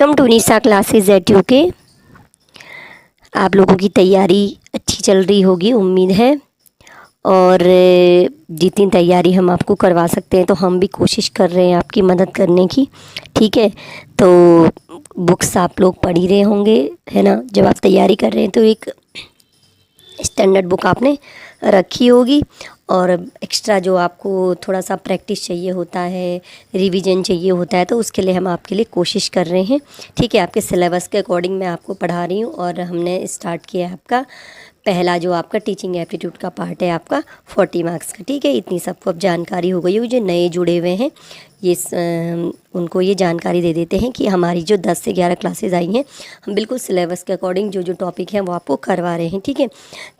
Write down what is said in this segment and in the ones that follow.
Welcome to Nisha classes at UK. आप लोगों की तैयारी अच्छी चल रही होगी उम्मीद है। और जितनी तैयारी हम आपको करवा सकते हैं तो हम भी कोशिश कर रहे हैं आपकी मदद करने की। ठीक है, तो बुक्स आप लोग पढ़ ही रहे होंगे, है ना। जब आप तैयारी कर रहे हैं तो एक स्टैंडर्ड बुक आपने रखी होगी, और एक्स्ट्रा जो आपको थोड़ा सा प्रैक्टिस चाहिए होता है, रिवीजन चाहिए होता है, तो उसके लिए हम आपके लिए कोशिश कर रहे हैं। ठीक है, आपके सिलेबस के अकॉर्डिंग मैं आपको पढ़ा रही हूँ। और हमने स्टार्ट किया है आपका पहला जो आपका टीचिंग एप्टीट्यूड का पार्ट है आपका 40 मार्क्स का। ठीक है, इतनी सबको अब जानकारी हो गई होगी। जो नए जुड़े हुए हैं ये उनको ये जानकारी दे देते हैं कि हमारी जो 10 से 11 क्लासेस आई हैं, हम बिल्कुल सिलेबस के अकॉर्डिंग जो जो टॉपिक हैं वो आपको करवा रहे हैं। ठीक है,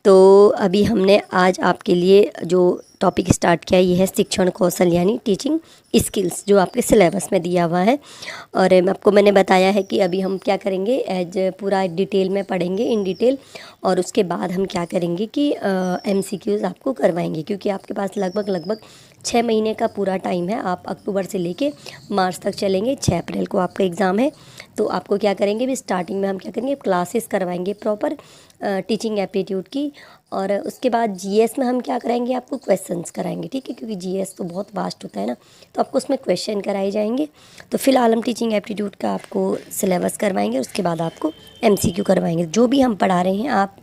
तो अभी हमने आज आपके लिए जो टॉपिक स्टार्ट किया ये है शिक्षण कौशल यानी टीचिंग स्किल्स, जो आपके सिलेबस में दिया हुआ है। और मैंने बताया है कि अभी हम क्या करेंगे, एज पूरा डिटेल में पढ़ेंगे इन डिटेल। और उसके बाद हम क्या करेंगे कि MCQs आपको करवाएंगे, क्योंकि आपके पास लगभग 6 महीने का पूरा टाइम है। आप अक्टूबर से लेके मार्च तक चलेंगे। 6 अप्रैल को आपका एग्ज़ाम है। तो आपको क्या करेंगे, भी स्टार्टिंग में हम क्या करेंगे, क्लासेस करवाएंगे प्रॉपर टीचिंग एप्टीट्यूड की। और उसके बाद GS में हम क्या कराएंगे, आपको क्वेश्चंस कराएंगे। ठीक है, क्योंकि GS तो बहुत वास्ट होता है ना, तो आपको उसमें क्वेश्चन कराए जाएंगे। तो फिलहाल हम टीचिंग एप्टीट्यूड का आपको सिलेबस करवाएंगे, उसके बाद आपको MCQ करवाएंगे। जो भी हम पढ़ा रहे हैं आप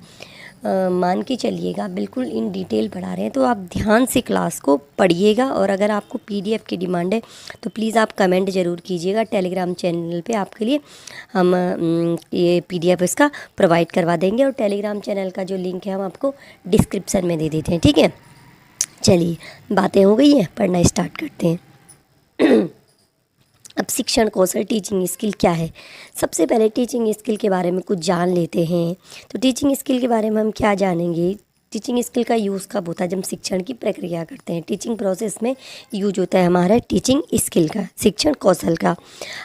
मान के चलिएगा, बिल्कुल इन डिटेल पढ़ा रहे हैं, तो आप ध्यान से क्लास को पढ़िएगा। और अगर आपको PDF की डिमांड है तो प्लीज़ आप कमेंट ज़रूर कीजिएगा। टेलीग्राम चैनल पे आपके लिए हम ये PDF इसका प्रोवाइड करवा देंगे, और टेलीग्राम चैनल का जो लिंक है हम आपको डिस्क्रिप्शन में दे देते हैं। ठीक है, चलिए बातें हो गई हैं, पढ़ना स्टार्ट करते हैं। अब शिक्षण कौशल टीचिंग स्किल क्या है। सबसे पहले टीचिंग स्किल के बारे में कुछ जान लेते हैं। तो टीचिंग स्किल के बारे में हम क्या जानेंगे, टीचिंग स्किल का यूज़ कब होता है, जब हम शिक्षण की प्रक्रिया करते हैं। टीचिंग प्रोसेस में यूज होता है हमारा टीचिंग स्किल का, शिक्षण कौशल का।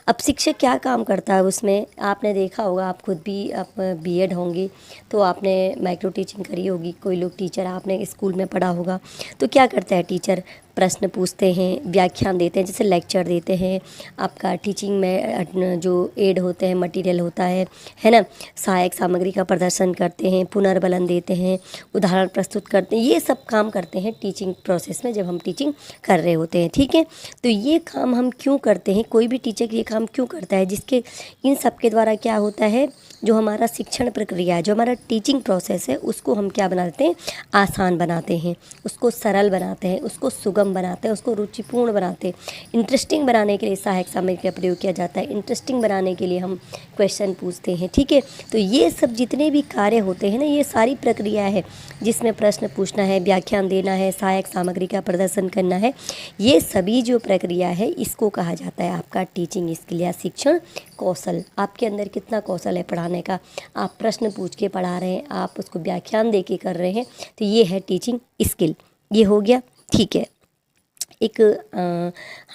अब शिक्षक क्या काम करता है उसमें, आपने देखा होगा, आप खुद भी आप B.Ed होंगे तो आपने माइक्रो टीचिंग करी होगी। कोई लोग टीचर आपने स्कूल में पढ़ा होगा, तो क्या करता है टीचर, प्रश्न पूछते हैं, व्याख्यान देते हैं, जैसे लेक्चर देते हैं। आपका टीचिंग में जो एड होते हैं, मटेरियल होता है ना, सहायक सामग्री का प्रदर्शन करते हैं, पुनर्बलन देते हैं, उदाहरण प्रस्तुत करते हैं। ये सब काम करते हैं टीचिंग प्रोसेस में जब हम टीचिंग कर रहे होते हैं। ठीक है, तो ये काम हम क्यों करते हैं, कोई भी टीचर ये काम क्यों करता है, जिसके इन सब के द्वारा क्या होता है, जो हमारा शिक्षण प्रक्रिया है, जो हमारा टीचिंग प्रोसेस है, उसको हम क्या बनाते हैं, आसान बनाते हैं, उसको सरल बनाते हैं, उसको सुगम बनाते हैं, उसको रुचिपूर्ण बनाते हैं। इंटरेस्टिंग बनाने के लिए सहायक सामग्री का प्रयोग किया जाता है। इंटरेस्टिंग बनाने के लिए हम क्वेश्चन पूछते हैं। ठीक है, तो ये सब जितने भी कार्य होते हैं ना, ये सारी प्रक्रिया है जिसमें प्रश्न पूछना है, व्याख्यान देना है, सहायक सामग्री का प्रदर्शन करना है। ये सभी जो प्रक्रिया है इसको कहा जाता है आपका टीचिंग स्किल या शिक्षण कौशल। आपके अंदर कितना कौशल है पढ़ाने का, आप प्रश्न पूछ के पढ़ा रहे हैं, आप उसको व्याख्यान दे के कर रहे हैं, तो ये है टीचिंग स्किल। ये हो गया। ठीक है, एक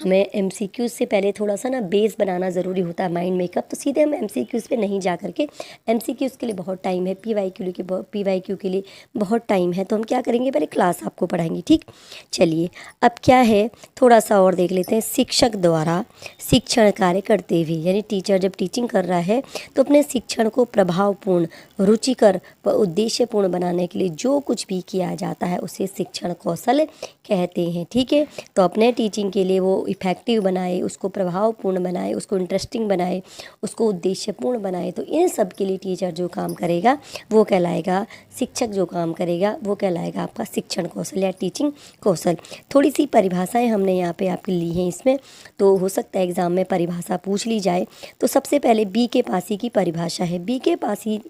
हमें MCQ से पहले थोड़ा सा ना बेस बनाना ज़रूरी होता है, माइंड मेकअप। तो सीधे हम MCQs पे नहीं जा करके, MCQs के लिए बहुत टाइम है, PYQ के लिए बहुत टाइम है, तो हम क्या करेंगे, पहले क्लास आपको पढ़ाएंगे। ठीक, चलिए अब क्या है, थोड़ा सा और देख लेते हैं। शिक्षक द्वारा शिक्षण कार्य करते हुए, यानी टीचर जब टीचिंग कर रहा है तो अपने शिक्षण को प्रभावपूर्ण, रुचिकर व उद्देश्यपूर्ण बनाने के लिए जो कुछ भी किया जाता है उसे शिक्षण कौशल कहते हैं। ठीक है, तो अपने टीचिंग के लिए वो इफ़ेक्टिव बनाए, उसको प्रभावपूर्ण बनाए, उसको इंटरेस्टिंग बनाए, उसको उद्देश्यपूर्ण बनाए। तो इन सब के लिए टीचर जो काम करेगा वो कहलाएगा, शिक्षक जो काम करेगा वो कहलाएगा आपका शिक्षण कौशल या टीचिंग कौशल। थोड़ी सी परिभाषाएं हमने यहाँ पे आपके ली हैं इसमें, तो हो सकता है एग्ज़ाम में परिभाषा पूछ ली जाए। तो सबसे पहले B.K. पासी की परिभाषा है। B.K. पासी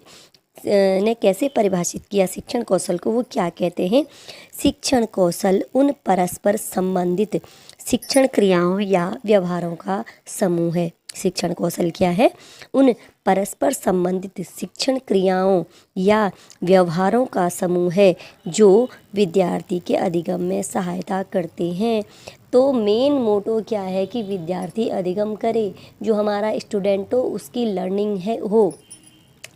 ने कैसे परिभाषित किया शिक्षण कौशल को, वो क्या कहते हैं, शिक्षण कौशल उन परस्पर संबंधित शिक्षण क्रियाओं या व्यवहारों का समूह है। शिक्षण कौशल क्या है, उन परस्पर संबंधित शिक्षण क्रियाओं या व्यवहारों का समूह है जो विद्यार्थी के अधिगम में सहायता करते हैं। तो मेन मोटो क्या है कि विद्यार्थी अधिगम करे, जो हमारा स्टूडेंट हो उसकी लर्निंग है हो,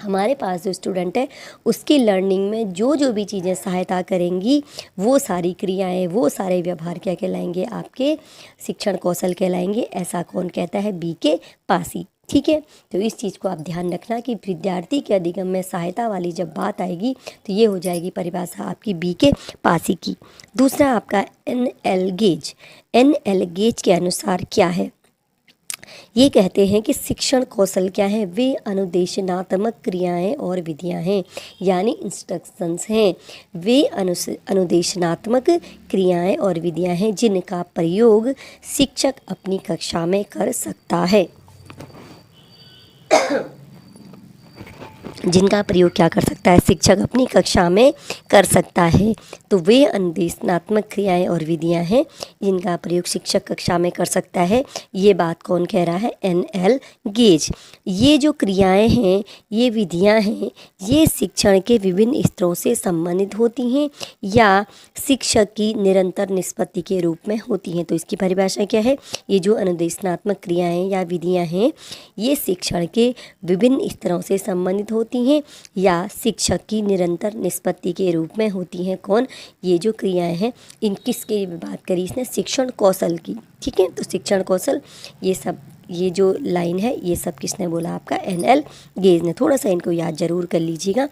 हमारे पास जो स्टूडेंट है उसकी लर्निंग में जो जो भी चीज़ें सहायता करेंगी, वो सारी क्रियाएं, वो सारे व्यवहार क्या कहलाएंगे, आपके शिक्षण कौशल कहलाएंगे। ऐसा कौन कहता है, B.K. पासी। ठीक है। तो इस चीज़ को आप ध्यान रखना कि विद्यार्थी के अधिगम में सहायता वाली जब बात आएगी तो ये हो जाएगी परिभाषा आपकी बी के पासी की। दूसरा आपका NL गेज। NL गेज के अनुसार क्या है? ये कहते हैं कि शिक्षण कौशल क्या है? वे अनुदेशनात्मक क्रियाएं और विधियां हैं, यानी इंस्ट्रक्शंस हैं। वे अनुदेशनात्मक क्रियाएं और विधियां हैं जिनका प्रयोग शिक्षक अपनी कक्षा में कर सकता है। जिनका प्रयोग क्या कर सकता है? शिक्षक अपनी कक्षा में कर सकता है। तो वे अनुदेशनात्मक क्रियाएं और विधियां हैं जिनका प्रयोग शिक्षक कक्षा में कर सकता है। ये बात कौन कह रहा है? NL gauge. ये जो क्रियाएं हैं, ये विधियां हैं, ये शिक्षण के विभिन्न स्तरों से संबंधित होती हैं या शिक्षक की निरंतर निष्पत्ति के रूप में होती हैं। तो इसकी परिभाषा क्या है? ये जो अनुदेशनात्मक क्रियाएं या विधियां हैं, ये शिक्षण के विभिन्न स्तरों से संबंधित होती हैं या शिक्षक की निरंतर निष्पत्ति के रूप में होती हैं। कौन? ये जो क्रियाएं हैं, इन किसकी बात करी इसने? शिक्षण कौशल की। ठीक है, तो शिक्षण कौशल ये सब, ये जो लाइन है ये सब किसने बोला? आपका NL गेज ने। थोड़ा सा इनको याद जरूर कर लीजिएगा।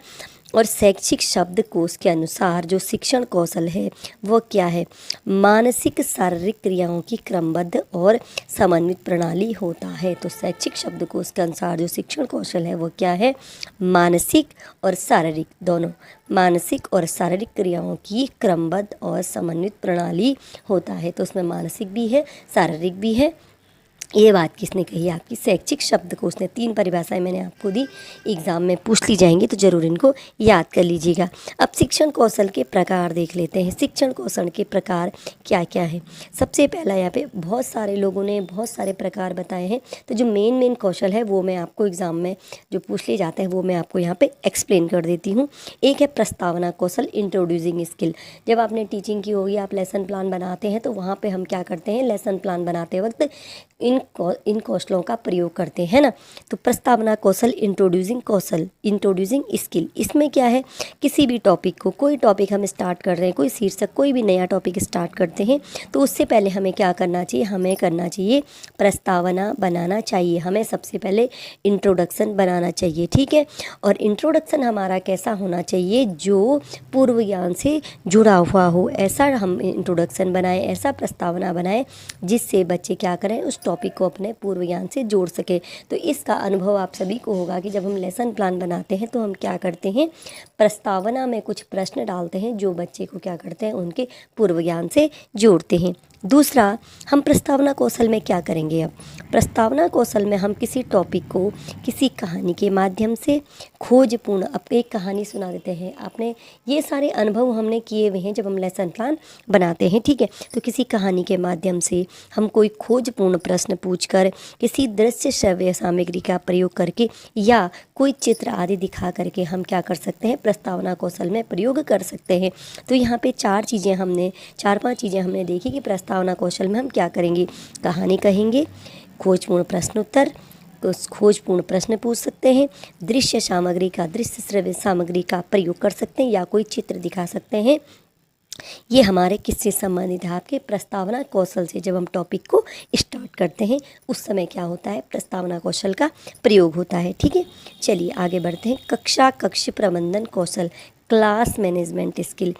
और शैक्षिक शब्दकोश के अनुसार जो शिक्षण कौशल है वो क्या है? मानसिक शारीरिक क्रियाओं की क्रमबद्ध और समन्वित प्रणाली होता है। तो शैक्षिक शब्दकोश के अनुसार जो शिक्षण कौशल है वो क्या है? मानसिक और शारीरिक दोनों, मानसिक और शारीरिक क्रियाओं की क्रमबद्ध और समन्वित प्रणाली होता है। तो उसमें मानसिक भी है, शारीरिक भी है। ये बात किसने कही? आपकी शैक्षिक शब्दकोश ने। 3 परिभाषाएं मैंने आपको दी, एग्जाम में पूछ ली जाएंगी तो ज़रूर इनको याद कर लीजिएगा। अब शिक्षण कौशल के प्रकार देख लेते हैं। शिक्षण कौशल के प्रकार क्या क्या है? सबसे पहला, यहाँ पे बहुत सारे लोगों ने बहुत सारे प्रकार बताए हैं, तो जो मेन कौशल है वो मैं आपको एग्ज़ाम में जो पूछ लिए जाते हैं वो मैं आपको यहाँ पर एक्सप्लेन कर देती हूँ। एक है प्रस्तावना कौशल, इंट्रोड्यूसिंग स्किल। जब आपने टीचिंग की होगी, आप लेसन प्लान बनाते हैं तो वहाँ पर हम क्या करते हैं? लेसन प्लान बनाते वक्त इन कौशलों का प्रयोग करते हैं ना। तो प्रस्तावना कौशल, इंट्रोड्यूसिंग स्किल, इसमें क्या है? किसी भी टॉपिक को, कोई टॉपिक हम स्टार्ट कर रहे हैं, कोई शीर्षक, कोई भी नया टॉपिक स्टार्ट करते हैं तो उससे पहले हमें क्या करना चाहिए? हमें करना चाहिए प्रस्तावना बनाना चाहिए। हमें सबसे पहले इंट्रोडक्शन बनाना चाहिए। ठीक है, और इंट्रोडक्शन हमारा कैसा होना चाहिए? जो पूर्व ज्ञान से जुड़ा हुआ हो, ऐसा हम इंट्रोडक्शन बनाएं, ऐसा प्रस्तावना बनाएं जिससे बच्चे क्या करें? उस टॉपिक को अपने पूर्व ज्ञान से जोड़ सके। तो इसका अनुभव आप सभी को होगा कि जब हम लेसन प्लान बनाते हैं तो हम क्या करते हैं? प्रस्तावना में कुछ प्रश्न डालते हैं जो बच्चे को क्या करते हैं? उनके पूर्व ज्ञान से जोड़ते हैं। दूसरा, हम प्रस्तावना कौशल में क्या करेंगे? अब प्रस्तावना कौशल में हम किसी टॉपिक को किसी कहानी के माध्यम से खोजपूर्ण, अब एक कहानी सुना देते हैं। आपने ये सारे अनुभव हमने किए हुए हैं जब हम लेसन प्लान बनाते हैं। ठीक है, तो किसी कहानी के माध्यम से हम कोई खोजपूर्ण प्रश्न पूछकर, किसी दृश्य श्रव्य सामग्री का प्रयोग करके या कोई चित्र आदि दिखा करके हम क्या कर सकते हैं? प्रस्तावना कौशल में प्रयोग कर सकते हैं। तो यहाँ पे 4-5 चीज़ें हमने देखी कि प्रस्तावना कौशल में हम क्या करेंगे? कहानी कहेंगे, खोजपूर्ण प्रश्न उत्तर, तो खोजपूर्ण प्रश्न पूछ सकते हैं, दृश्य श्रव्य सामग्री का प्रयोग कर सकते हैं या कोई चित्र दिखा सकते हैं। ये हमारे किससे संबंधित है? आपके प्रस्तावना कौशल से। जब हम टॉपिक को स्टार्ट करते हैं उस समय क्या होता है? प्रस्तावना कौशल का प्रयोग होता है। ठीक है, चलिए आगे बढ़ते हैं। कक्ष प्रबंधन कौशल, क्लास मैनेजमेंट स्किल।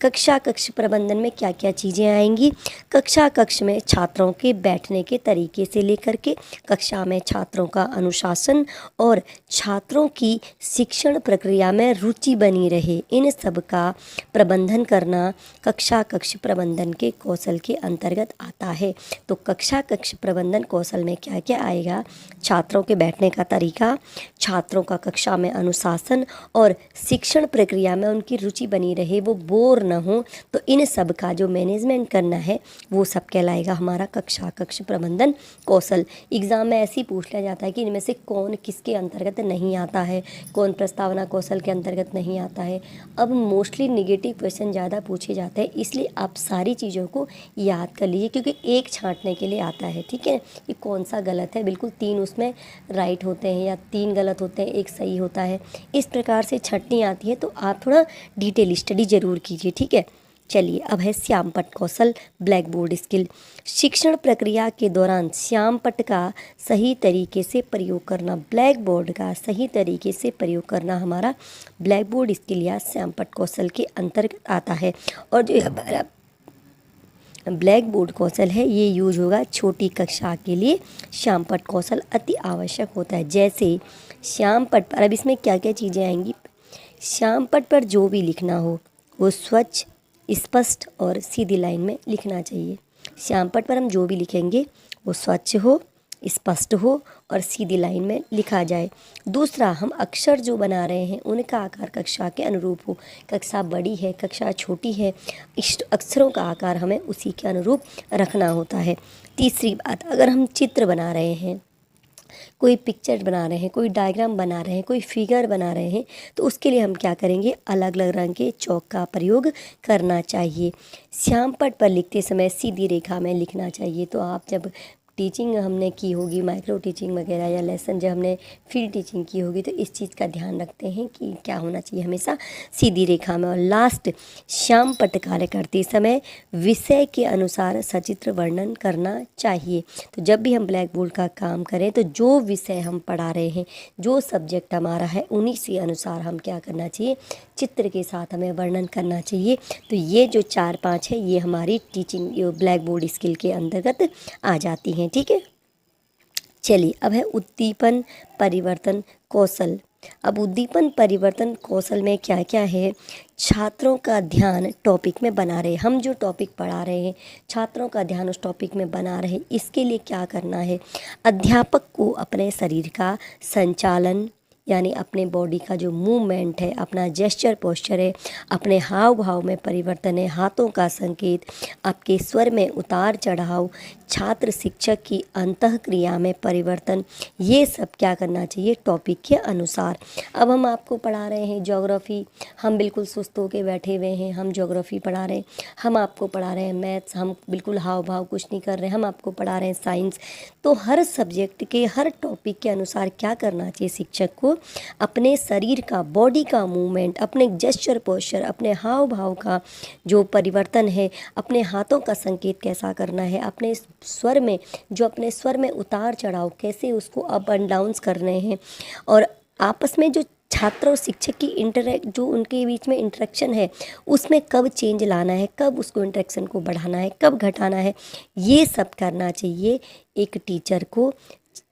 कक्ष प्रबंधन में क्या क्या चीज़ें आएंगी? कक्ष में छात्रों के बैठने के तरीके से लेकर के कक्षा में छात्रों का अनुशासन और छात्रों की शिक्षण प्रक्रिया में रुचि बनी रहे, इन सब का प्रबंधन करना कक्ष प्रबंधन के कौशल के अंतर्गत आता है। तो कक्ष प्रबंधन कौशल में क्या क्या आएगा? छात्रों के बैठने का तरीका, छात्रों का कक्षा में अनुशासन और शिक्षण प्रक्रिया में उनकी रुचि बनी रहे, वो बोर न हो, तो इन सब का जो मैनेजमेंट करना है वो सब कहलाएगा हमारा कक्ष प्रबंधन कौशल। एग्ज़ाम में ऐसे ही पूछ लिया जाता है कि इनमें से कौन किसके अंतर्गत नहीं आता है, कौन प्रस्तावना कौशल के अंतर्गत नहीं आता है। अब मोस्टली निगेटिव क्वेश्चन ज़्यादा पूछे जाते हैं, इसलिए आप सारी चीज़ों को याद कर लीजिए क्योंकि एक छांटने के लिए आता है। ठीक है, कि कौन सा गलत है, बिल्कुल 3 उसमें राइट होते हैं या 3 गलत होते हैं, एक सही होता है। इस प्रकार से छंटनी आती है, तो आप थोड़ा डिटेल स्टडी ज़रूर कीजिए। ठीक है, चलिए अब है श्यामपट्ट कौशल ब्लैक बोर्ड स्किल। शिक्षण प्रक्रिया के दौरान श्यामपट्ट का सही तरीके से प्रयोग करना, ब्लैक बोर्ड का सही तरीके से प्रयोग करना हमारा ब्लैक बोर्ड स्किल या श्यामपट्ट कौशल के अंतर्गत आता है। और जो हमारा ब्लैक बोर्ड कौशल है ये यूज होगा छोटी कक्षा के लिए। श्यामपट्ट कौशल अति आवश्यक होता है। जैसे श्यामपट्ट पर, अब इसमें क्या क्या चीज़ें आएंगी, श्यामपट्ट पर जो भी लिखना हो वो स्वच्छ, स्पष्ट और सीधी लाइन में लिखना चाहिए। श्यामपट्ट पर हम जो भी लिखेंगे वो स्वच्छ हो, स्पष्ट हो और सीधी लाइन में लिखा जाए। दूसरा, हम अक्षर जो बना रहे हैं उनका आकार कक्षा के अनुरूप हो। कक्षा बड़ी है, कक्षा छोटी है, अक्षरों का आकार हमें उसी के अनुरूप रखना होता है। तीसरी बात, अगर हम चित्र बना रहे हैं, कोई पिक्चर बना रहे हैं, कोई डायग्राम बना रहे हैं, कोई फिगर बना रहे हैं, तो उसके लिए हम क्या करेंगे, अलग अलग रंग के चौक का प्रयोग करना चाहिए। श्यामपट्ट पर लिखते समय सीधी रेखा में लिखना चाहिए। तो आप जब टीचिंग हमने की होगी, माइक्रो टीचिंग वगैरह या लेसन जब हमने फील्ड टीचिंग की होगी, तो इस चीज़ का ध्यान रखते हैं कि क्या होना चाहिए, हमेशा सीधी रेखा में। और लास्ट, श्यामपट्ट कार्य करते समय विषय के अनुसार सचित्र वर्णन करना चाहिए। तो जब भी हम ब्लैक बोर्ड का काम करें तो जो विषय हम पढ़ा रहे हैं, जो सब्जेक्ट हमारा है, उन्हीं से अनुसार हम क्या करना चाहिए, चित्र के साथ हमें वर्णन करना चाहिए। तो ये जो 4-5 है ये हमारी टीचिंग ब्लैक बोर्ड स्किल के अंतर्गत आ जाती हैं। ठीक है, चलिए अब है उद्दीपन परिवर्तन कौशल। अब उद्दीपन परिवर्तन कौशल में क्या क्या है, छात्रों का ध्यान टॉपिक में बना रहे, हम जो टॉपिक पढ़ा रहे हैं छात्रों का ध्यान उस टॉपिक में बना रहे, इसके लिए क्या करना है, अध्यापक को अपने शरीर का संचालन यानी अपने बॉडी का जो मूवमेंट है, अपना जेस्चर पोस्चर है, अपने हाव भाव में परिवर्तन है, हाथों का संकेत, आपके स्वर में उतार चढ़ाव, छात्र शिक्षक की अंतःक्रिया में परिवर्तन, ये सब क्या करना चाहिए टॉपिक के अनुसार। अब हम आपको पढ़ा रहे हैं ज्योग्राफी, हम बिल्कुल सुस्त होकर बैठे हुए हैं, हम ज्योग्राफी पढ़ा रहे हैं, हम आपको पढ़ा रहे हैं मैथ्स, हम बिल्कुल हाव भाव कुछ नहीं कर रहे हैं, हम आपको पढ़ा रहे हैं साइंस। तो हर सब्जेक्ट के हर टॉपिक के अनुसार क्या करना चाहिए शिक्षक को, अपने शरीर का, बॉडी का मूवमेंट, अपने जेस्चर पोस्चर, अपने हाव भाव का जो परिवर्तन है, अपने हाथों का संकेत कैसा करना है, अपने स्वर में जो अपने स्वर में उतार चढ़ाव कैसे उसको अप एंड डाउन्स कर रहे हैं, और आपस में जो छात्र और शिक्षक की जो उनके बीच में इंटरेक्शन है उसमें कब चेंज लाना है, कब उसको इंटरेक्शन को बढ़ाना है, कब घटाना है, ये सब करना चाहिए एक टीचर को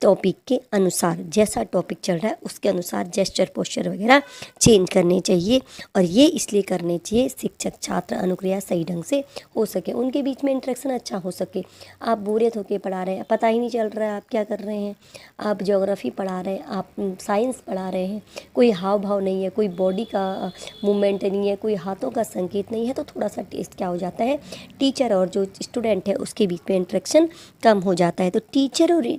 टॉपिक के अनुसार। जैसा टॉपिक चल रहा है उसके अनुसार जेस्चर पोस्चर वगैरह चेंज करने चाहिए। और ये इसलिए करने चाहिए शिक्षक छात्र अनुक्रिया सही ढंग से हो सके, उनके बीच में इंटरेक्शन अच्छा हो सके। आप बोरियत होकर पढ़ा रहे हैं, पता ही नहीं चल रहा है आप क्या कर रहे हैं, आप ज्योग्राफी पढ़ा रहे हैं, आप साइंस पढ़ा रहे हैं, कोई हाव भाव नहीं है, कोई बॉडी का मूवमेंट नहीं है, कोई हाथों का संकेत नहीं है, तो थोड़ा सा टेस्ट क्या हो जाता है, टीचर और जो स्टूडेंट है उसके बीच में इंटरेक्शन कम हो जाता है। तो टीचर और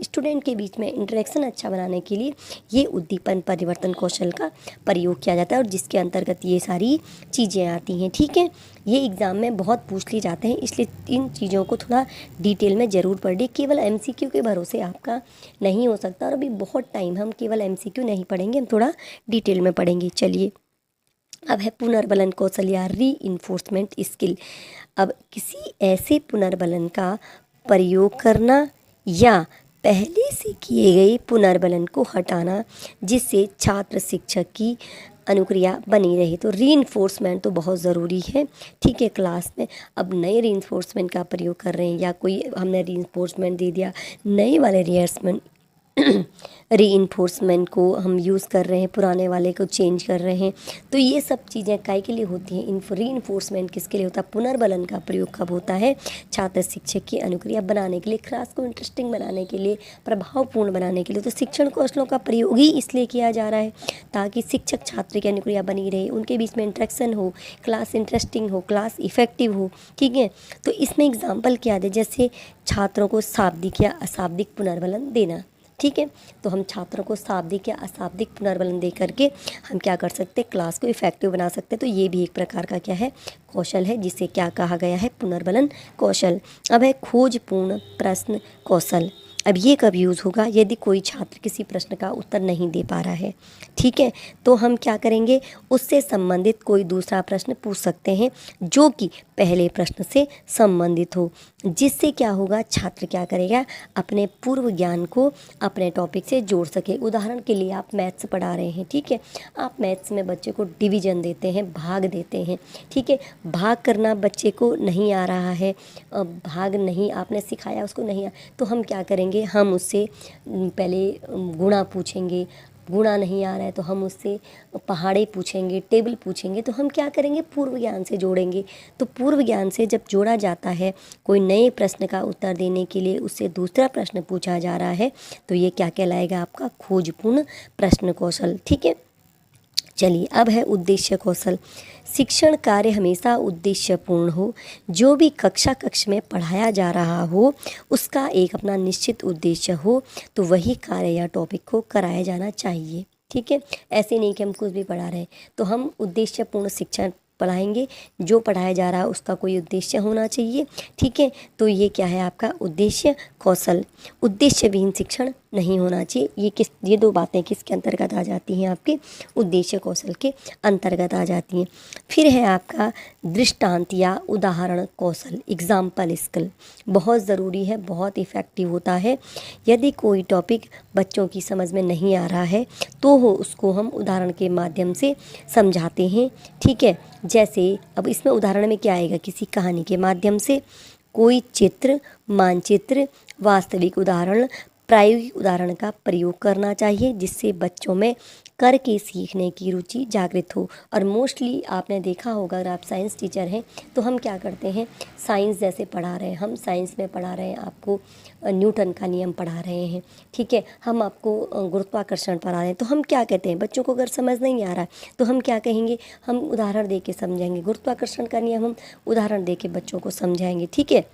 स्टूडेंट के बीच में इंटरेक्शन अच्छा बनाने के लिए ये उद्दीपन परिवर्तन कौशल का प्रयोग किया जाता है, और जिसके अंतर्गत ये सारी चीज़ें आती हैं। ठीक है, ये एग्ज़ाम में बहुत पूछ लिए जाते हैं, इसलिए इन चीज़ों को थोड़ा डिटेल में ज़रूर पढ़िए। केवल एमसीक्यू के भरोसे आपका नहीं हो सकता, और अभी बहुत टाइम हम केवल एमसीक्यू नहीं पढ़ेंगे, हम थोड़ा डिटेल में पढ़ेंगे। चलिए अब है पुनर्बलन कौशल या रीइंफोर्समेंट स्किल। अब किसी ऐसे पुनर्बलन का प्रयोग करना या पहले से किए गए पुनर्बलन को हटाना जिससे छात्र शिक्षक की अनुक्रिया बनी रहे। तो रीइंफोर्समेंट तो बहुत ज़रूरी है। ठीक है, क्लास में अब नए रीइंफोर्समेंट का प्रयोग कर रहे हैं या कोई हमने रीइंफोर्समेंट दे दिया, नए वाले रीइंफोर्समेंट को हम यूज़ कर रहे हैं, पुराने वाले को चेंज कर रहे हैं। तो ये सब चीज़ें काय के लिए होती हैं, रीइंफोर्समेंट किसके लिए होता है, पुनर्बलन का प्रयोग कब होता है, छात्र शिक्षक की अनुक्रिया बनाने के लिए, क्लास को इंटरेस्टिंग बनाने के लिए, प्रभावपूर्ण बनाने के लिए। तो शिक्षण कौशलों का प्रयोग ही इसलिए किया जा रहा है ताकि शिक्षक छात्र की अनुक्रिया बनी रहे, उनके बीच में इंटरेक्शन हो, क्लास इंटरेस्टिंग हो, क्लास इफेक्टिव हो। ठीक है, तो इसमें एग्जाम्पल क्या दे, जैसे छात्रों को शाब्दिक या अशाब्दिक पुनर्बलन देना। ठीक है, तो हम छात्रों को शाब्दिक या अशाब्दिक पुनर्बलन दे करके हम क्या कर सकते हैं, क्लास को इफेक्टिव बना सकते हैं। तो ये भी एक प्रकार का क्या है, कौशल है, जिसे क्या कहा गया है, पुनर्बलन कौशल। अब है खोजपूर्ण प्रश्न कौशल। अब ये कब यूज़ होगा? यदि कोई छात्र किसी प्रश्न का उत्तर नहीं दे पा रहा है, ठीक है, तो हम क्या करेंगे, उससे संबंधित कोई दूसरा प्रश्न पूछ सकते हैं जो कि पहले प्रश्न से संबंधित हो। जिससे क्या होगा, छात्र क्या करेगा, अपने पूर्व ज्ञान को अपने टॉपिक से जोड़ सके। उदाहरण के लिए आप मैथ्स पढ़ा रहे हैं, ठीक है, आप मैथ्स में बच्चे को डिवीजन देते हैं, भाग देते हैं, ठीक है, भाग करना बच्चे को नहीं आ रहा है, भाग नहीं आपने सिखाया उसको नहीं तो हम क्या करेंगे, हम उससे पहले गुणा पूछेंगे, गुणा नहीं आ रहा है तो हम उससे पहाड़े पूछेंगे, टेबल पूछेंगे, तो हम क्या करेंगे, पूर्व ज्ञान से जोड़ेंगे। तो पूर्व ज्ञान से जब जोड़ा जाता है, कोई नए प्रश्न का उत्तर देने के लिए उससे दूसरा प्रश्न पूछा जा रहा है, तो ये क्या कहलाएगा, आपका खोजपूर्ण प्रश्न कौशल। ठीक है, चलिए अब है उद्देश्य कौशल। शिक्षण कार्य हमेशा उद्देश्यपूर्ण हो। जो भी कक्ष में पढ़ाया जा रहा हो उसका एक अपना निश्चित उद्देश्य हो, तो वही कार्य या टॉपिक को कराया जाना चाहिए। ठीक है, ऐसे नहीं कि हम कुछ भी पढ़ा रहे हैं, तो हम उद्देश्यपूर्ण शिक्षण पढ़ाएंगे। जो पढ़ाया जा रहा है उसका कोई उद्देश्य होना चाहिए। ठीक है, तो ये क्या है आपका उद्देश्य कौशल। उद्देश्य विहीन शिक्षण नहीं होना चाहिए। ये दो बातें किसके अंतर्गत आ जाती हैं, आपके उद्देश्य कौशल के अंतर्गत आ जाती हैं। फिर है आपका दृष्टांत या उदाहरण कौशल, एग्जाम्पल स्किल। बहुत ज़रूरी है, बहुत इफ़ेक्टिव होता है। यदि कोई टॉपिक बच्चों की समझ में नहीं आ रहा है तो उसको हम उदाहरण के माध्यम से समझाते हैं। ठीक है, जैसे अब इसमें उदाहरण में क्या आएगा, किसी कहानी के माध्यम से, कोई चित्र, मानचित्र, वास्तविक उदाहरण, प्रायोगिक उदाहरण का प्रयोग करना चाहिए, जिससे बच्चों में करके सीखने की रुचि जागृत हो। और मोस्टली आपने देखा होगा, अगर आप साइंस टीचर हैं तो हम क्या करते हैं, साइंस जैसे पढ़ा रहे हैं, हम साइंस में पढ़ा रहे हैं, आपको न्यूटन का नियम पढ़ा रहे हैं, ठीक है, हम आपको गुरुत्वाकर्षण पढ़ा रहे हैं, तो हम क्या कहते हैं, बच्चों को अगर समझ नहीं आ रहा है तो हम क्या कहेंगे, हम उदाहरण दे के समझाएंगे। गुरुत्वाकर्षण का नियम हम उदाहरण दे के बच्चों को समझाएंगे। ठीक है,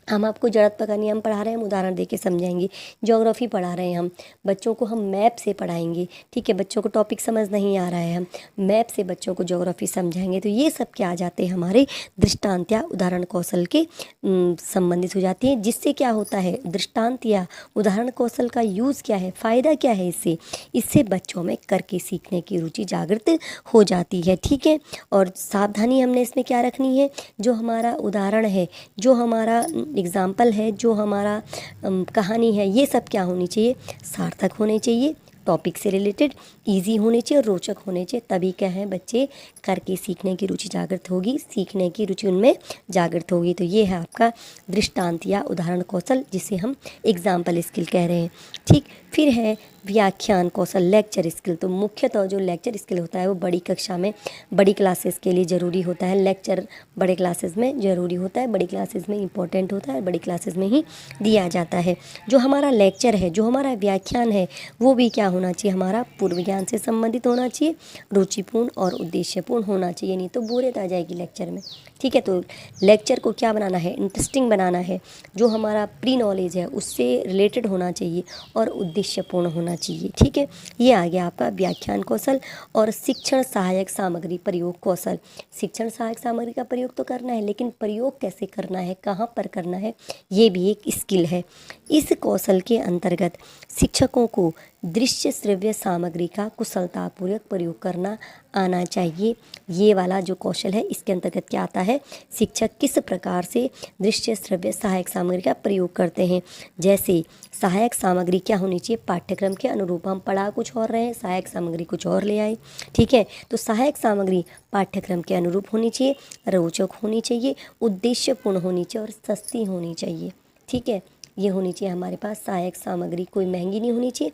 हम आपको जड़त्व का नियम पढ़ा रहे हैं, हम उदाहरण देके समझाएंगे। ज्योग्राफी पढ़ा रहे हैं, हम बच्चों को हम मैप से पढ़ाएंगे। ठीक है, बच्चों को टॉपिक समझ नहीं आ रहा है, हम मैप से बच्चों को ज्योग्राफी समझाएंगे। तो ये सब क्या आ जाते हैं, हमारे दृष्टांत या उदाहरण कौशल के संबंधित हो जाती है। जिससे क्या होता है, दृष्टांत या उदाहरण कौशल का यूज़ क्या है, फ़ायदा क्या है, इससे बच्चों में करके सीखने की रुचि जागृत हो जाती है। ठीक है, और सावधानी हमने इसमें क्या रखनी है, जो हमारा उदाहरण है, जो हमारा एग्ज़ाम्पल है, जो हमारा कहानी है, ये सब क्या होनी चाहिए, सार्थक होने चाहिए, टॉपिक से रिलेटेड, इजी होने चाहिए और रोचक होने चाहिए। तभी क्या है, बच्चे करके सीखने की रुचि जागृत होगी, सीखने की रुचि उनमें जागृत होगी। तो ये है आपका दृष्टांत या उदाहरण कौशल, जिसे हम एग्जाम्पल स्किल कह रहे हैं। ठीक, फिर है व्याख्यान कौशल, लेक्चर स्किल। तो मुख्यतः जो लेक्चर स्किल होता है वो बड़ी कक्षा में, बड़ी क्लासेस के लिए ज़रूरी होता है। लेक्चर बड़े क्लासेस में ज़रूरी होता है, बड़ी क्लासेस में इम्पोर्टेंट होता है, बड़ी क्लासेस में ही दिया जाता है। जो हमारा लेक्चर है, जो हमारा व्याख्यान है, वो भी क्या होना चाहिए, हमारा पूर्व ज्ञान से संबंधित होना चाहिए, रुचिपूर्ण और उद्देश्यपूर्ण होना चाहिए, नहीं तो बोरियत आ जाएगी लेक्चर में। ठीक है, तो लेक्चर को क्या बनाना है, इंटरेस्टिंग बनाना है, जो हमारा प्री नॉलेज है उससे रिलेटेड होना चाहिए और उद्देश्यपूर्ण होना चाहिए। ठीक है, ये आ गया आपका व्याख्यान कौशल। और शिक्षण सहायक सामग्री प्रयोग कौशल। शिक्षण सहायक सामग्री का प्रयोग तो करना है, लेकिन प्रयोग कैसे करना है, कहाँ पर करना है, ये भी एक स्किल है। इस कौशल के अंतर्गत शिक्षकों को दृश्य श्रव्य सामग्री का कुशलतापूर्वक प्रयोग करना आना चाहिए। ये वाला जो कौशल है, इसके अंतर्गत क्या आता है, शिक्षक किस प्रकार से दृश्य श्रव्य सहायक सामग्री का प्रयोग करते हैं। जैसे सहायक सामग्री क्या होनी चाहिए, पाठ्यक्रम के अनुरूप, हम पढ़ा कुछ और रहे हैं, सहायक सामग्री कुछ और ले आए। ठीक है, तो सहायक सामग्री पाठ्यक्रम के अनुरूप होनी चाहिए, रोचक होनी चाहिए, उद्देश्यपूर्ण होनी चाहिए और सस्ती होनी चाहिए। ठीक है, ये होनी चाहिए हमारे पास सहायक सामग्री, कोई महंगी नहीं होनी चाहिए,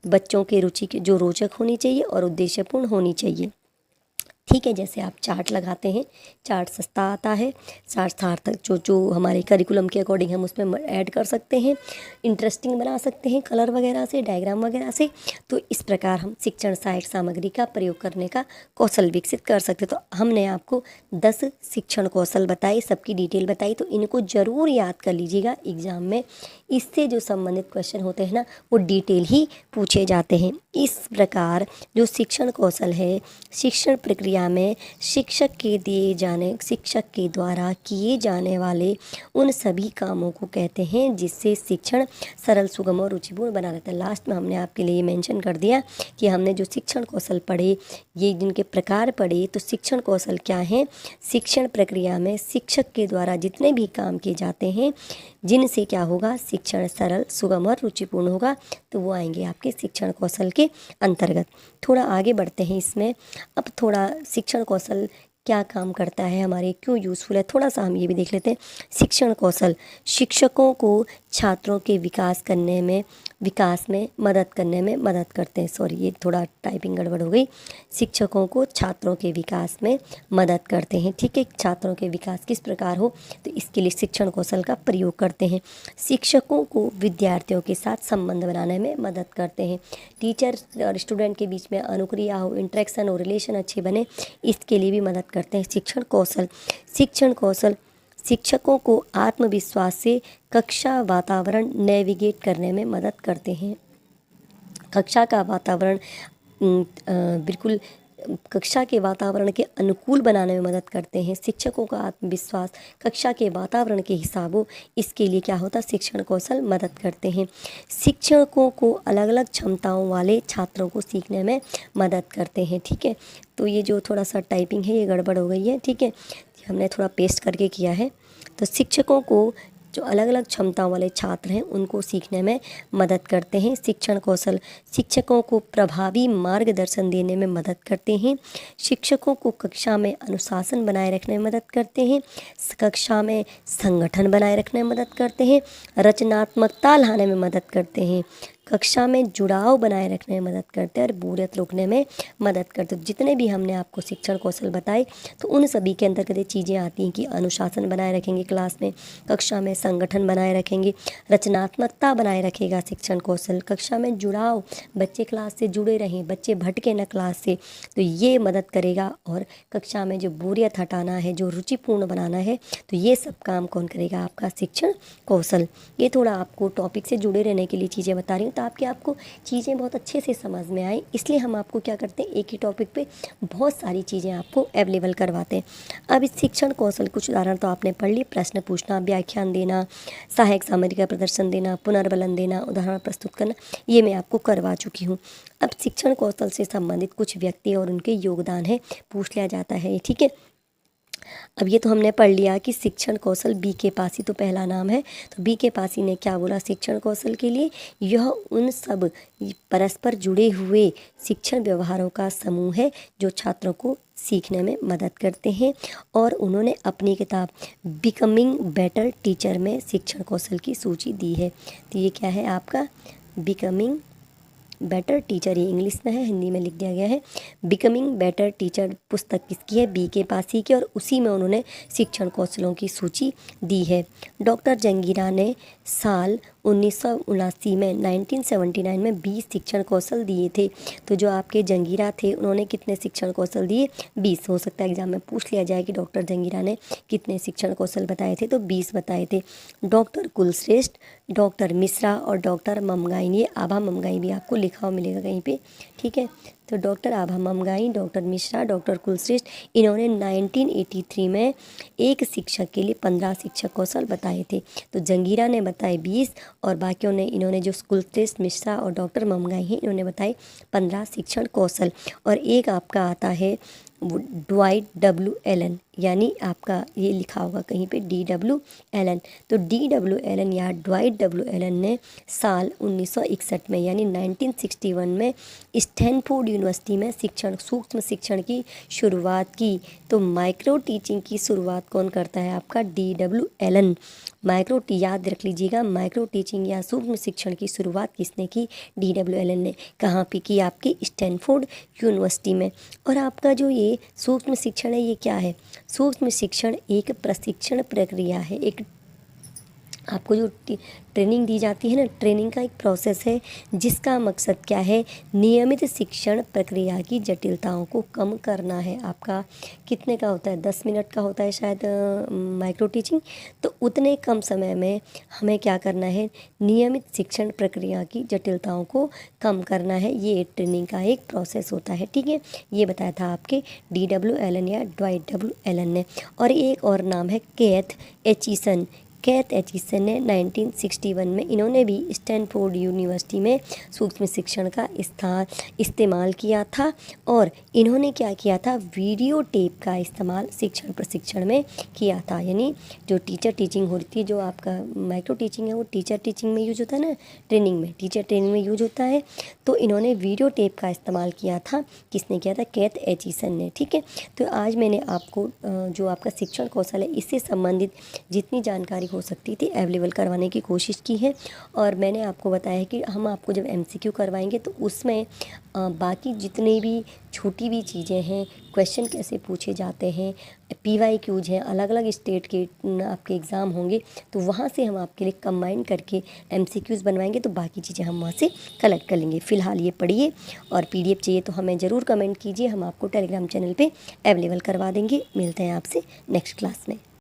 बच्चों के रुचि की जो रोचक होनी चाहिए और उद्देश्यपूर्ण होनी चाहिए। ठीक है, जैसे आप चार्ट लगाते हैं, चार्ट सस्ता आता है, चार्ट सार्थक जो हमारे करिकुलम के अकॉर्डिंग हम उसमें ऐड कर सकते हैं, इंटरेस्टिंग बना सकते हैं कलर वगैरह से, डायग्राम वगैरह से। तो इस प्रकार हम शिक्षण सहायक सामग्री का प्रयोग करने का कौशल विकसित कर सकते। तो हमने आपको 10 शिक्षण कौशल बताए, सबकी डिटेल बताई, तो इनको ज़रूर याद कर लीजिएगा एग्ज़ाम में। इससे जो संबंधित क्वेश्चन होते हैं ना वो डिटेल ही पूछे जाते हैं। इस प्रकार जो शिक्षण कौशल है, शिक्षण प्रक्रिया में शिक्षक के द्वारा किए जाने वाले उन सभी कामों को कहते हैं जिससे शिक्षण सरल, सुगम और रुचिपूर्ण बना रहता है। लास्ट में हमने आपके लिए मेंशन कर दिया कि हमने जो शिक्षण कौशल पढ़े, ये जिनके प्रकार पढ़े, तो शिक्षण कौशल क्या है? शिक्षण प्रक्रिया में शिक्षक के द्वारा जितने भी काम किए जाते हैं जिनसे क्या होगा, शिक्षण सरल, सुगम और रुचिपूर्ण होगा, तो वो आएंगे आपके शिक्षण कौशल के अंतर्गत। थोड़ा आगे बढ़ते हैं इसमें। अब थोड़ा शिक्षण कौशल क्या काम करता है हमारे, क्यों यूज़फुल है, थोड़ा सा हम ये भी देख लेते हैं। शिक्षण कौशल शिक्षकों को छात्रों के विकास में मदद करने में मदद करते हैं। सॉरी, ये थोड़ा टाइपिंग गड़बड़ हो गई। शिक्षकों को छात्रों के विकास में मदद करते हैं। ठीक है, छात्रों के विकास किस प्रकार हो, तो इसके लिए शिक्षण कौशल का प्रयोग करते हैं। शिक्षकों को विद्यार्थियों के साथ संबंध बनाने में मदद करते हैं। टीचर और स्टूडेंट के बीच में अनुक्रिया हो, इंटरेक्शन हो, रिलेशन अच्छे बने, इसके लिए भी मदद करते हैं शिक्षण कौशल। शिक्षण कौशल शिक्षकों को आत्मविश्वास से कक्षा वातावरण नेविगेट करने में मदद करते हैं। कक्षा का वातावरण बिल्कुल कक्षा के वातावरण के अनुकूल बनाने में मदद करते हैं। शिक्षकों का आत्मविश्वास कक्षा के वातावरण के हिसाब हो, इसके लिए क्या होता है, शिक्षण कौशल मदद करते हैं। शिक्षकों को अलग अलग क्षमताओं वाले छात्रों को सीखने में मदद करते हैं। ठीक है, तो ये जो थोड़ा सा टाइपिंग है ये गड़बड़ हो गई है। ठीक है, हमने थोड़ा पेस्ट करके किया है। तो शिक्षकों को जो अलग अलग क्षमताओं वाले छात्र हैं उनको सीखने में मदद करते हैं। शिक्षण कौशल शिक्षकों को प्रभावी मार्गदर्शन देने में मदद करते हैं। शिक्षकों को कक्षा में अनुशासन बनाए रखने में मदद करते हैं। कक्षा में संगठन बनाए रखने में मदद करते हैं। रचनात्मकता लाने में मदद करते हैं। कक्षा में जुड़ाव बनाए रखने में मदद करते हैं और बोरियत रोकने में मदद करते हैं। जितने भी हमने आपको शिक्षण कौशल बताए तो उन सभी के अंतर्गत ये चीज़ें आती हैं कि अनुशासन बनाए रखेंगे क्लास में, कक्षा में संगठन बनाए रखेंगे, रचनात्मकता बनाए रखेगा शिक्षण कौशल, कक्षा में जुड़ाव, बच्चे क्लास से जुड़े रहें, बच्चे भटके न क्लास से, तो ये मदद करेगा। और कक्षा में जो बोरियत हटाना है, जो रुचिपूर्ण बनाना है, तो ये सब काम कौन करेगा, आपका शिक्षण कौशल। ये थोड़ा आपको टॉपिक से जुड़े रहने के लिए चीज़ें बता रही हूँ ताकि आपको चीज़ें बहुत अच्छे से समझ में आए। इसलिए हम आपको क्या करते हैं, एक ही टॉपिक पे बहुत सारी चीज़ें आपको अवेलेबल करवाते हैं। अब इस शिक्षण कौशल कुछ उदाहरण तो आपने पढ़ ली, प्रश्न पूछना, व्याख्यान देना, सहायक सामग्री का प्रदर्शन देना, पुनर्बलन देना, उदाहरण प्रस्तुत करना, ये मैं आपको करवा चुकी हूँ। अब शिक्षण कौशल से संबंधित कुछ व्यक्ति और उनके योगदान है पूछ लिया जाता है। ठीक है, अब ये तो हमने पढ़ लिया कि शिक्षण कौशल बी.के. पासी तो पहला नाम है। तो बी.के. पासी ने क्या बोला शिक्षण कौशल के लिए, यह उन सब परस्पर जुड़े हुए शिक्षण व्यवहारों का समूह है जो छात्रों को सीखने में मदद करते हैं। और उन्होंने अपनी किताब बिकमिंग बेटर टीचर में शिक्षण कौशल की सूची दी है। तो ये क्या है आपका बिकमिंग बेटर टीचर, ये इंग्लिश में है, हिंदी में लिख दिया गया है। बिकमिंग बेटर टीचर पुस्तक किसकी है, बी.के. पासी की, और उसी में उन्होंने शिक्षण कौशलों की सूची दी है। डॉक्टर जंगीरा ने साल 1979 में 1979 में 20 शिक्षण कौशल दिए थे। तो जो आपके जंगीरा थे उन्होंने कितने शिक्षण कौशल दिए, 20। हो सकता है एग्जाम में पूछ लिया जाए कि डॉक्टर जंगीरा ने कितने शिक्षण कौशल बताए थे, तो 20 बताए थे। डॉक्टर कुलश्रेष्ठ, डॉक्टर मिश्रा और डॉक्टर ममगाइन, ये आभा ममगाइन भी आपको लिखा हुआ मिलेगा कहीं पे। ठीक है, तो डॉक्टर आभा ममगाइन, डॉक्टर मिश्रा, डॉक्टर कुलश्रेष्ठ, इन्होंने 1983 में एक शिक्षक के लिए 15 शिक्षक कौशल बताए थे। तो जंगीरा ने बताए 20 और बाकियों ने, इन्होंने जो कुलश्रेष्ठ, मिश्रा और डॉक्टर ममगाइन हैं, इन्होंने बताए 15 शिक्षण कौशल। और एक आपका आता है ड्वाइट डब्ल्यू एलन, यानी आपका ये लिखा होगा कहीं पे D.W. एलन। तो D.W. एलन या ड्वाइट डब्ल्यू एलन ने साल 1961 में यानी 1961 में स्टैनफोर्ड यूनिवर्सिटी में सूक्ष्म शिक्षण की शुरुआत की। तो माइक्रो टीचिंग की शुरुआत कौन करता है, आपका D.W. एलन। याद रख लीजिएगा, माइक्रो टीचिंग या सूक्ष्म शिक्षण की शुरुआत किसने की, D.W. एलन ने। कहाँ पे की, आपकी स्टैनफोर्ड यूनिवर्सिटी में। और आपका जो ये सूक्ष्म शिक्षण है, ये क्या है, सूक्ष्म शिक्षण एक प्रशिक्षण प्रक्रिया है, एक आपको जो ट्रेनिंग दी जाती है ना, ट्रेनिंग का एक प्रोसेस है जिसका मकसद क्या है, नियमित शिक्षण प्रक्रिया की जटिलताओं को कम करना है। आपका कितने का होता है, 10 मिनट का होता है शायद माइक्रो टीचिंग। तो उतने कम समय में हमें क्या करना है, नियमित शिक्षण प्रक्रिया की जटिलताओं को कम करना है। ये ट्रेनिंग का एक प्रोसेस होता है, ठीक है। ये बताया था आपके DW एलन या ड्वाइट डब्ल्यू एलन ने। और एक और नाम है कैथ एचिसन। कैथ एचिसन ने 1961 में इन्होंने भी स्टैनफोर्ड यूनिवर्सिटी में सूक्ष्म शिक्षण का इस्तेमाल किया था। और इन्होंने क्या किया था, वीडियो टेप का इस्तेमाल शिक्षण प्रशिक्षण में किया था। यानी जो टीचर टीचिंग होती है, जो आपका माइक्रो टीचिंग है वो टीचर टीचिंग में यूज होता है ना, ट्रेनिंग में, टीचर ट्रेनिंग में यूज होता है। तो इन्होंने वीडियो टेप का इस्तेमाल किया था। किसने किया था, कैथ एचिसन ने, ठीक है। तो आज मैंने आपको जो आपका शिक्षण कौशल है इससे संबंधित जितनी जानकारी हो सकती थी अवेलेबल करवाने की कोशिश की है। और मैंने आपको बताया है कि हम आपको जब MCQ करवाएंगे तो उसमें बाकी जितनी भी छोटी भी चीज़ें हैं, क्वेश्चन कैसे पूछे जाते हैं, PYQs हैं, अलग अलग स्टेट के आपके एग्ज़ाम होंगे, तो वहाँ से हम आपके लिए कंबाइन करके MCQs बनवाएंगे। तो बाकी चीज़ें हम वहाँ से कलेक्ट कर लेंगे। फ़िलहाल ये पढ़िए, और PDF चाहिए तो हमें ज़रूर कमेंट कीजिए, हम आपको टेलीग्राम चैनल पे अवेलेबल करवा देंगे। मिलते हैं आपसे नेक्स्ट क्लास में।